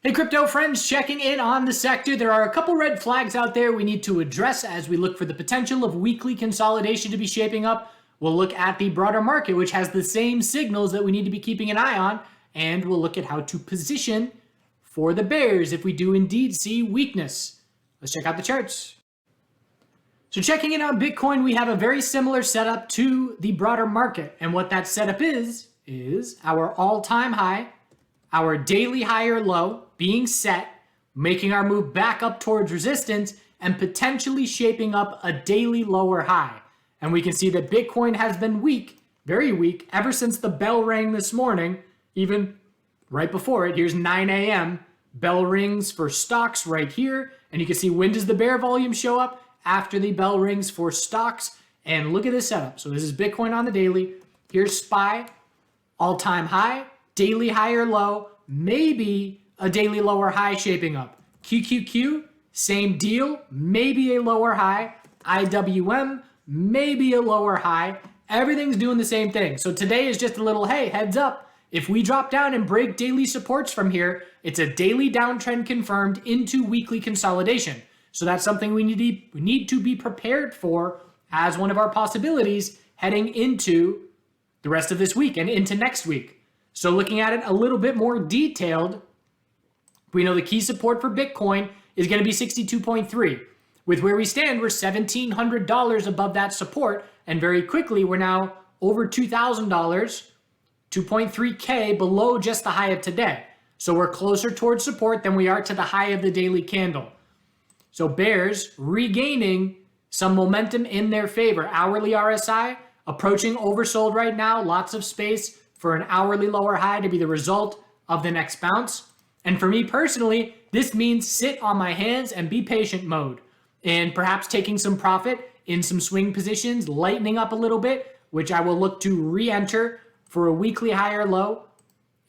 Hey crypto friends, checking in on the sector. There are a couple red flags out there we need to address as we look for the potential of weekly consolidation to be shaping up. We'll look at the broader market, which has the same signals that we need to be keeping an eye on, and we'll look at how to position for the bears if we do indeed see weakness. Let's check out the charts. So checking in on Bitcoin, we have a very similar setup to the broader market, and what that setup is our all-time high, our daily high or low being set, making our move back up towards resistance, and potentially shaping up a daily lower high. And we can see that Bitcoin has been weak, very weak, ever since the bell rang this morning, even right before it. Here's 9 a.m. Bell rings for stocks right here. And you can see when does the bear volume show up? After the bell rings for stocks. And look at this setup. So this is Bitcoin on the daily. Here's SPY, all-time high, daily high or low, maybe a daily lower high shaping up. QQQ, same deal, maybe a lower high. IWM, maybe a lower high. Everything's doing the same thing. So today is just a little, hey, heads up. If we drop down and break daily supports from here, it's a daily downtrend confirmed into weekly consolidation. So that's something we need to be prepared for as one of our possibilities heading into the rest of this week and into next week. So looking at it a little bit more detailed, we know the key support for Bitcoin is going to be 62.3. With where we stand, we're $1,700 above that support, and very quickly we're now over $2,000, 2.3K below just the high of today. So we're closer towards support than we are to the high of the daily candle. So bears regaining some momentum in their favor. Hourly RSI approaching oversold right now, lots of space for an hourly lower high to be the result of the next bounce. And for me personally, this means sit on my hands and be patient mode, and perhaps taking some profit in some swing positions, lightening up a little bit, which I will look to re-enter for a weekly higher low.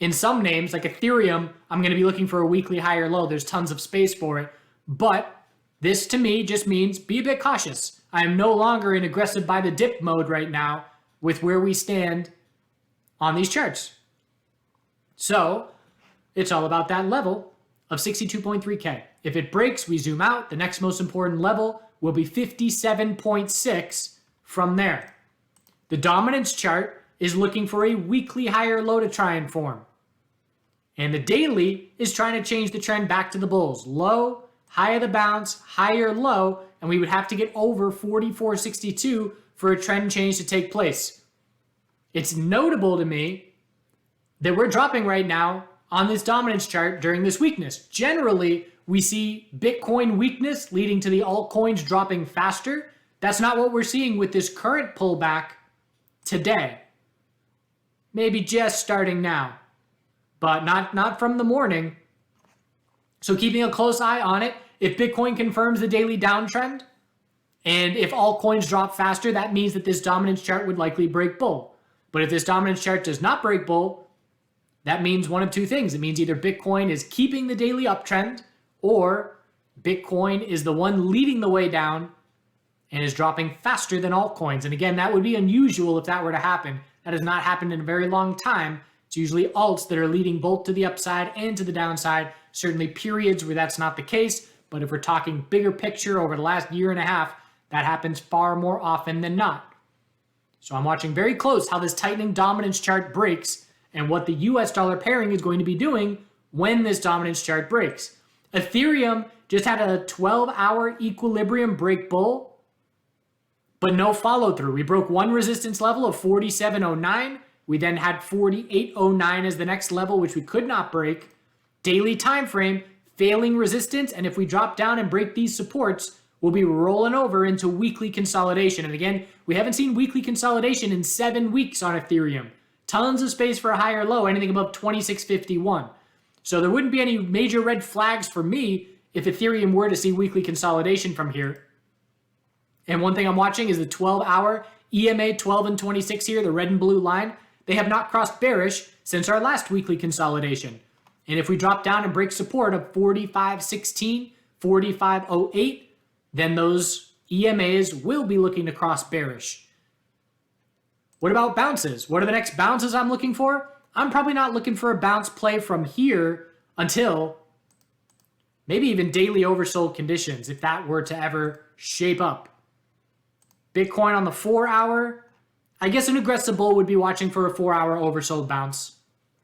In some names, like Ethereum, I'm going to be looking for a weekly higher low. There's tons of space for it. But this to me just means be a bit cautious. I am no longer in aggressive buy the dip mode right now with where we stand on these charts. So it's all about that level of 62.3K. If it breaks, we zoom out. The next most important level will be 57.6 from there. The dominance chart is looking for a weekly higher low to try and form. And the daily is trying to change the trend back to the bulls. Low, high of the bounce, higher low, and we would have to get over 44.62 for a trend change to take place. It's notable to me that we're dropping right now on this dominance chart during this weakness. Generally, we see Bitcoin weakness leading to the altcoins dropping faster. That's not what we're seeing with this current pullback today. Maybe just starting now, but not from the morning. So keeping a close eye on it. If Bitcoin confirms the daily downtrend, and if altcoins drop faster, that means that this dominance chart would likely break bull. But if this dominance chart does not break bull, that means one of two things. It means either Bitcoin is keeping the daily uptrend, or Bitcoin is the one leading the way down and is dropping faster than altcoins. And again, that would be unusual if that were to happen. That has not happened in a very long time. It's usually alts that are leading both to the upside and to the downside. Certainly periods where that's not the case. But if we're talking bigger picture over the last year and a half, that happens far more often than not. So I'm watching very close how this tightening dominance chart breaks and what the US dollar pairing is going to be doing when this dominance chart breaks. Ethereum just had a 12-hour equilibrium break bull, but no follow through. We broke one resistance level of 47.09. We then had 48.09 as the next level, which we could not break. Daily time frame, failing resistance, and if we drop down and break these supports, we'll be rolling over into weekly consolidation. And again, we haven't seen weekly consolidation in 7 weeks on Ethereum. Tons of space for a higher low, anything above 26.51. So there wouldn't be any major red flags for me if Ethereum were to see weekly consolidation from here. And one thing I'm watching is the 12-hour EMA 12 and 26 here, the red and blue line. They have not crossed bearish since our last weekly consolidation. And if we drop down and break support of 45.16, 45.08, then those EMAs will be looking to cross bearish. What about bounces? What are the next bounces I'm looking for? I'm probably not looking for a bounce play from here until maybe even daily oversold conditions if that were to ever shape up. Bitcoin on the 4-hour, I guess an aggressive bull would be watching for a 4-hour oversold bounce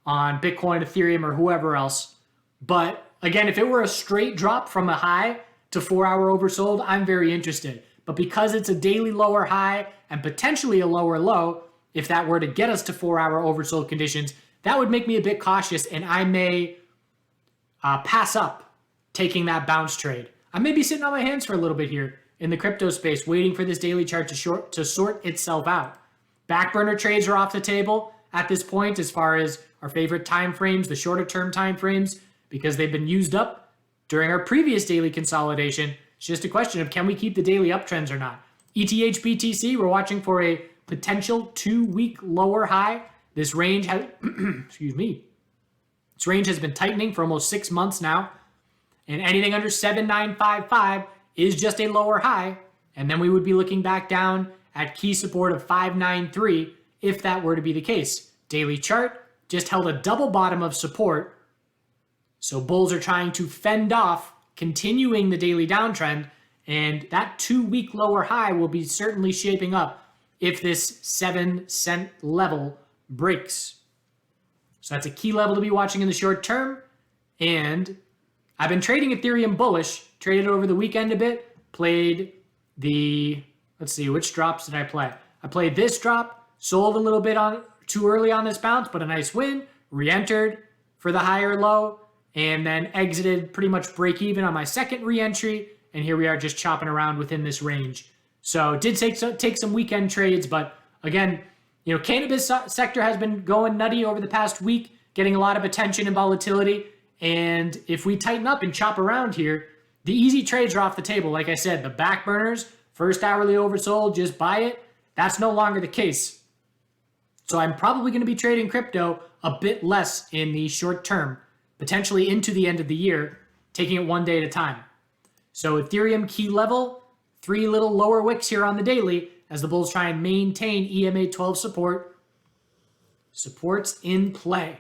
on Bitcoin, Ethereum, or whoever else. But again, if it were a straight drop from a high to 4-hour oversold, I'm very interested. But because it's a daily lower high and potentially a lower low, if that were to get us to 4-hour oversold conditions, that would make me a bit cautious, and I may pass up taking that bounce trade. I may be sitting on my hands for a little bit here in the crypto space, waiting for this daily chart to sort itself out. Backburner trades are off the table at this point as far as our favorite time frames, the shorter term time frames, because they've been used up during our previous daily consolidation. It's just a question of, can we keep the daily uptrends or not? ETH BTC, we're watching for a potential 2-week lower high. This range has, excuse me, this range has been tightening for almost 6 months now. And anything under 7955 is just a lower high. And then we would be looking back down at key support of 593 if that were to be the case. Daily chart just held a double bottom of support. So bulls are trying to fend off continuing the daily downtrend. And that 2-week lower high will be certainly shaping up if this 7-cent level breaks. So that's a key level to be watching in the short term. And I've been trading Ethereum bullish, traded over the weekend a bit, played the, let's see, which drops did I play? I played this drop, sold a little bit on too early on this bounce, but a nice win, re-entered for the higher low, and then exited pretty much break even on my second re-entry, and here we are just chopping around within this range. So did take some weekend trades, but again, you know, cannabis sector has been going nutty over the past week, getting a lot of attention and volatility. And if we tighten up and chop around here, the easy trades are off the table. Like I said, the back burners, first hourly oversold, just buy it. That's no longer the case. So I'm probably going to be trading crypto a bit less in the short term, potentially into the end of the year, taking it one day at a time. So Ethereum key level, 3 little lower wicks here on the daily as the bulls try and maintain EMA 12 support. Supports in play.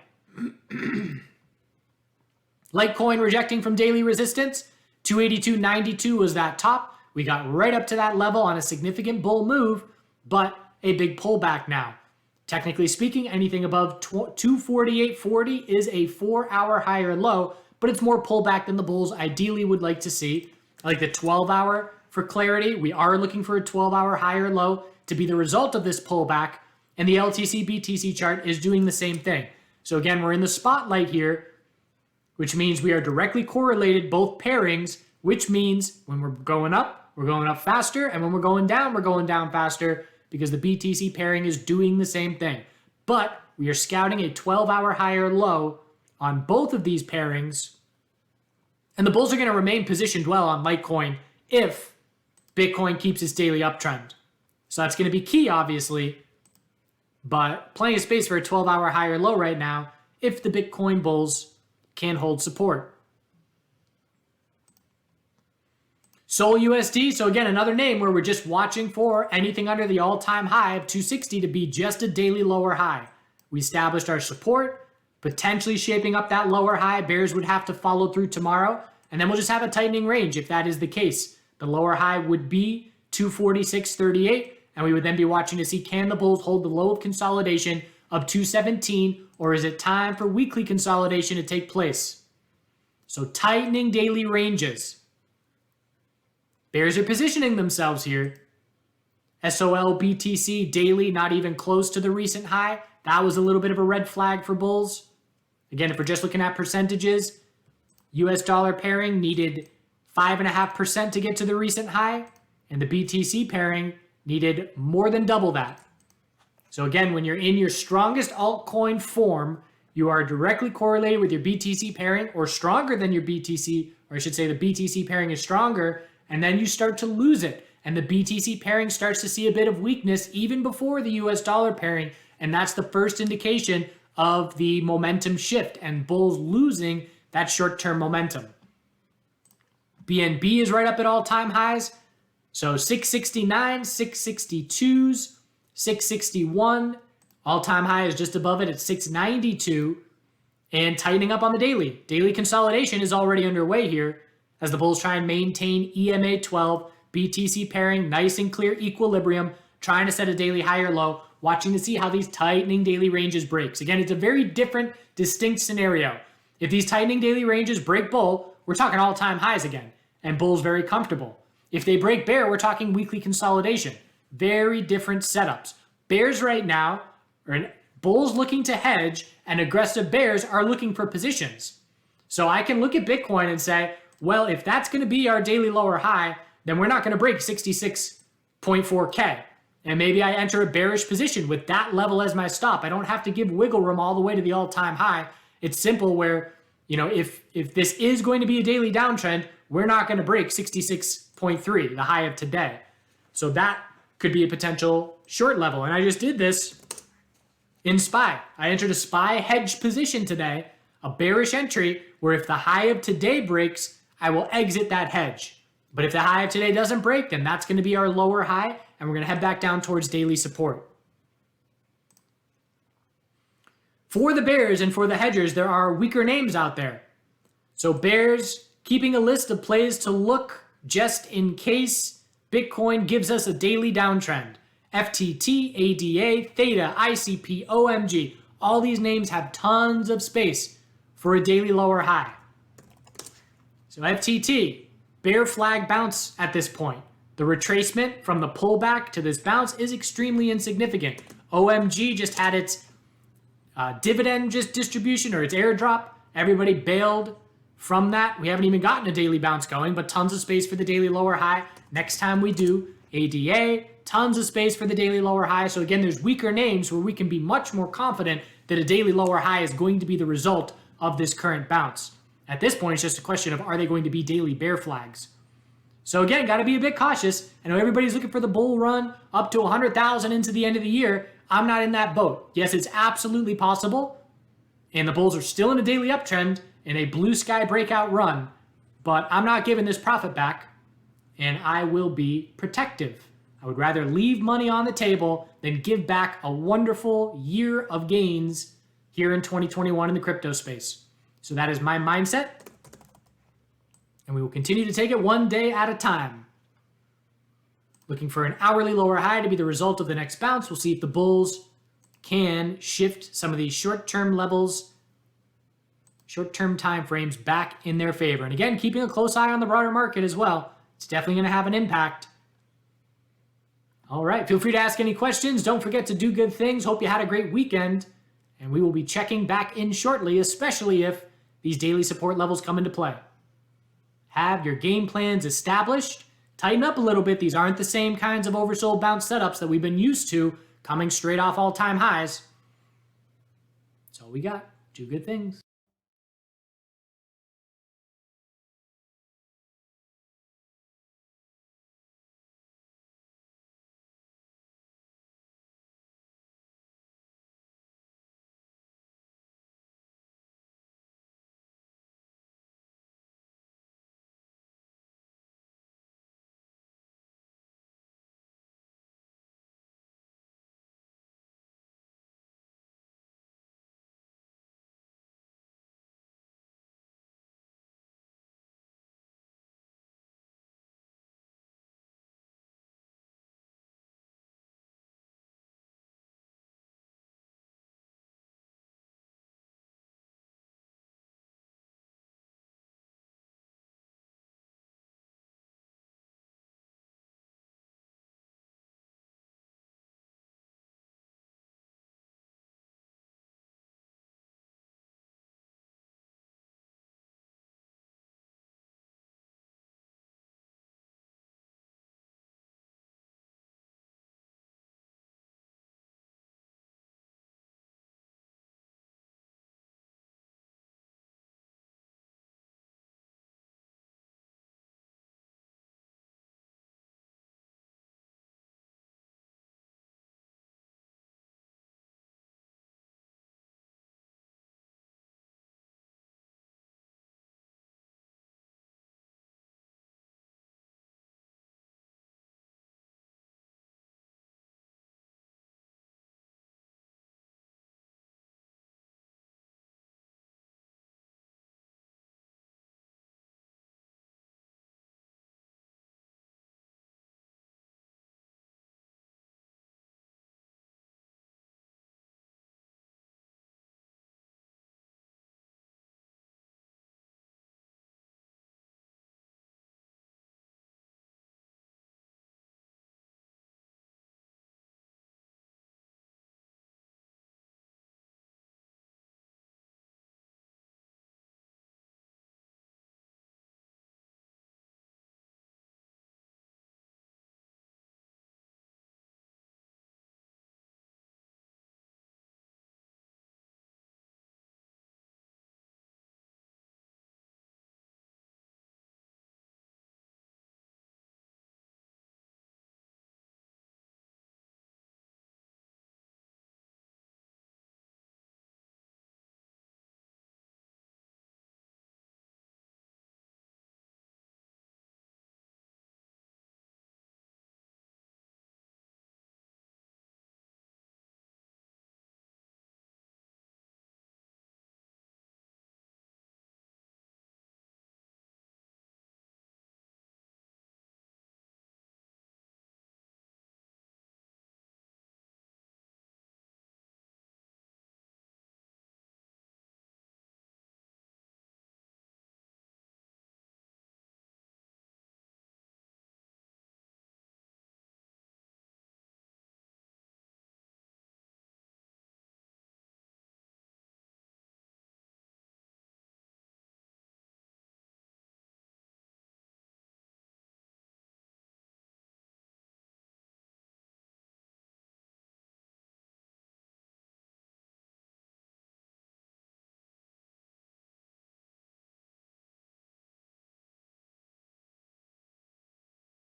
Litecoin rejecting from daily resistance. 282.92 was that top. We got right up to that level on a significant bull move, but a big pullback now. Technically speaking, anything above 248.40 is a 4-hour higher low, but it's more pullback than the bulls ideally would like to see. I like the 12-hour for clarity. We are looking for a 12-hour higher low to be the result of this pullback, and the LTC BTC chart is doing the same thing. So again, we're in the spotlight here, which means we are directly correlated, both pairings, which means when we're going up faster, and when we're going down faster, because the BTC pairing is doing the same thing. But we are scouting a 12-hour higher low on both of these pairings, and the bulls are going to remain positioned well on Litecoin if Bitcoin keeps its daily uptrend. So that's going to be key, obviously, but plenty of space for a 12-hour higher low right now if the Bitcoin bulls can hold support. Sol USD, so again, another name where we're just watching for anything under the all-time high of 260 to be just a daily lower high. We established our support, potentially shaping up that lower high. Bears would have to follow through tomorrow, and then we'll just have a tightening range if that is the case. The lower high would be 246.38, and we would then be watching to see, can the bulls hold the low of consolidation of 217, or is it time for weekly consolidation to take place? So tightening daily ranges. Bears are positioning themselves here. SOL BTC daily, not even close to the recent high. That was a little bit of a red flag for bulls. Again, if we're just looking at percentages, US dollar pairing needed 5.5% to get to the recent high, and the BTC pairing needed more than double that. So again, when you're in your strongest altcoin form, you are directly correlated with your BTC pairing, or stronger than your BTC, or I should say the BTC pairing is stronger, and then you start to lose it. And the BTC pairing starts to see a bit of weakness even before the US dollar pairing. And that's the first indication of the momentum shift and bulls losing that short-term momentum. BNB is right up at all-time highs. So 669, 662s, 661. All-time high is just above it at 692. And tightening up on the daily. Daily consolidation is already underway here. as the bulls try and maintain EMA 12, BTC pairing, nice and clear equilibrium, trying to set a daily high or low, watching to see how these tightening daily ranges breaks. Again, it's a very different, distinct scenario. If these tightening daily ranges break bull, we're talking all-time highs again, and bull's very comfortable. If they break bear, we're talking weekly consolidation. Very different setups. Bears right now, or bulls looking to hedge, and aggressive bears are looking for positions. So I can look at Bitcoin and say, well, if that's going to be our daily lower high, then we're not going to break 66.4K. And maybe I enter a bearish position with that level as my stop. I don't have to give wiggle room all the way to the all-time high. It's simple where, if this is going to be a daily downtrend, we're not going to break 66.3, the high of today. So that could be a potential short level. And I just did this in SPY. I entered a SPY hedge position today, a bearish entry where if the high of today breaks, I will exit that hedge. But if the high of today doesn't break, then that's going to be our lower high, and we're going to head back down towards daily support. For the bears and for the hedgers, there are weaker names out there. So bears, keeping a list of plays to look just in case Bitcoin gives us a daily downtrend. FTT, ADA, Theta, ICP, OMG. All these names have tons of space for a daily lower high. So FTT, bear flag bounce at this point. The retracement from the pullback to this bounce is extremely insignificant. OMG just had its dividend distribution or its airdrop. Everybody bailed from that. We haven't even gotten a daily bounce going, but tons of space for the daily lower high. Next time we do, ADA, tons of space for the daily lower high. So again, there's weaker names where we can be much more confident that a daily lower high is going to be the result of this current bounce. At this point, it's just a question of, are they going to be daily bear flags? So again, got to be a bit cautious. I know everybody's looking for the bull run up to 100,000 into the end of the year. I'm not in that boat. Yes, it's absolutely possible. And the bulls are still in a daily uptrend in a blue sky breakout run. But I'm not giving this profit back. And I will be protective. I would rather leave money on the table than give back a wonderful year of gains here in 2021 in the crypto space. So that is my mindset, and we will continue to take it one day at a time. Looking for an hourly lower high to be the result of the next bounce. We'll see if the bulls can shift some of these short-term levels, short-term time frames back in their favor. And again, keeping a close eye on the broader market as well. It's definitely going to have an impact. All right, feel free to ask any questions. Don't forget to do good things. Hope you had a great weekend, and we will be checking back in shortly, especially if these daily support levels come into play. Have your game plans established. Tighten up a little bit. These aren't the same kinds of oversold bounce setups that we've been used to coming straight off all-time highs. That's all we got. Do good things.